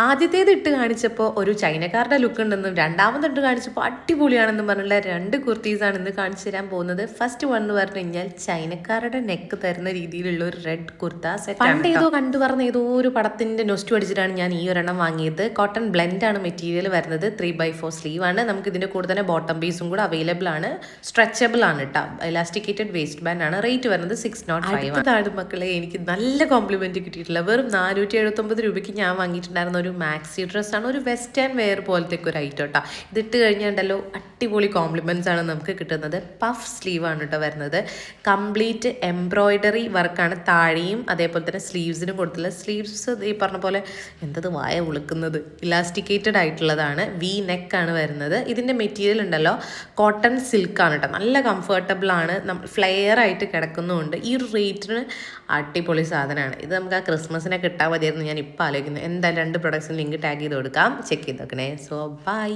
ആദ്യത്തേത് ഇട്ട് കാണിച്ചപ്പോൾ ഒരു ചൈനക്കാരുടെ ലുക്ക് ഉണ്ടെന്നും രണ്ടാമത് ഇട്ട് കാണിച്ചപ്പോൾ അടിപൊളിയാണെന്നും പറഞ്ഞുള്ള 2 കുർത്തീസാണ് ഇന്ന് കാണിച്ചു തരാൻ പോകുന്നത്. ഫസ്റ്റ് വൺ എന്ന് പറഞ്ഞു കഴിഞ്ഞാൽ ചൈനക്കാരുടെ നെക്ക് തരുന്ന രീതിയിലുള്ള ഒരു റെഡ് കുർത്ത സെറ്റ്. പണ്ട് ഏതോ കണ്ടു പറഞ്ഞ ഏതോ ഒരു പടത്തിന്റെ നൊസ്റ്റു അടിച്ചിട്ടാണ് ഞാൻ ഈ ഒരെണ്ണം വാങ്ങിയത്. കോട്ടൺ ബ്ലെൻഡ് ആണ് മെറ്റീരിയൽ വരുന്നത്. 3/4 സ്ലീവ് ആണ്. നമുക്ക് ഇതിന്റെ കൂടെ തന്നെ ബോട്ടം പീസും കൂടെ അവൈലബിൾ ആണ്. സ്ട്രെച്ചബിൾ ആണ് കേട്ടോ. ഇലാസ്റ്റിക്കേറ്റഡ് വേസ്റ്റ് ബാൻഡ് ആണ്. റേറ്റ് വരുന്നത് 605 ആണ്. മക്കളെ, എനിക്ക് നല്ല കോംപ്ലിമെന്റ് കിട്ടിയിട്ടില്ല. വെറും 479 രൂപയ്ക്ക് ഞാൻ വാങ്ങിയിട്ടുണ്ടായിരുന്ന ഒരു മാക്സി ഡ്രസ്സാണ്. ഒരു വെസ്റ്റേൺ വെയർ പോലത്തെ ഒരു ഐറ്റം കേട്ടോ. ഇതിട്ട് കഴിഞ്ഞാണ്ടല്ലോ അടിപൊളി കോംപ്ലിമെന്റ്സ് ആണ് നമുക്ക് കിട്ടുന്നത്. പഫ് സ്ലീവ് ആണ് കേട്ടോ വരുന്നത്. കംപ്ലീറ്റ് എംബ്രോയിഡറി വർക്കാണ് താഴെയും അതേപോലെ തന്നെ സ്ലീവ്സിനും കൊടുത്തുള്ള സ്ലീവ്സ് ഈ പറഞ്ഞ പോലെ എന്തത് വായ ഉളുക്കുന്നത് ഇലാസ്റ്റിക്കേറ്റഡ് ആയിട്ടുള്ളതാണ്. വി നെക്ക് ആണ് വരുന്നത്. ഇതിൻ്റെ മെറ്റീരിയൽ ഉണ്ടല്ലോ കോട്ടൺ സിൽക്കാണ് കേട്ടോ. നല്ല കംഫർട്ടബിൾ ആണ്. ഫ്ലെയർ ആയിട്ട് കിടക്കുന്നുമുണ്ട്. ഈ ഒരു റേറ്റിന് അടിപൊളി സാധനമാണ് ഇത്. നമുക്ക് ആ ക്രിസ്മസിനെ കിട്ടാൻ മതിയായിരുന്നു ഞാൻ ഇപ്പോൾ ആലോചിക്കുന്നത്. എന്തായാലും 2 പ്രൊഡക്ട്സിന് ലിങ്ക് ടാഗ് ചെയ്ത് കൊടുക്കാം. ചെക്ക് ചെയ്ത് നോക്കണേ. So by.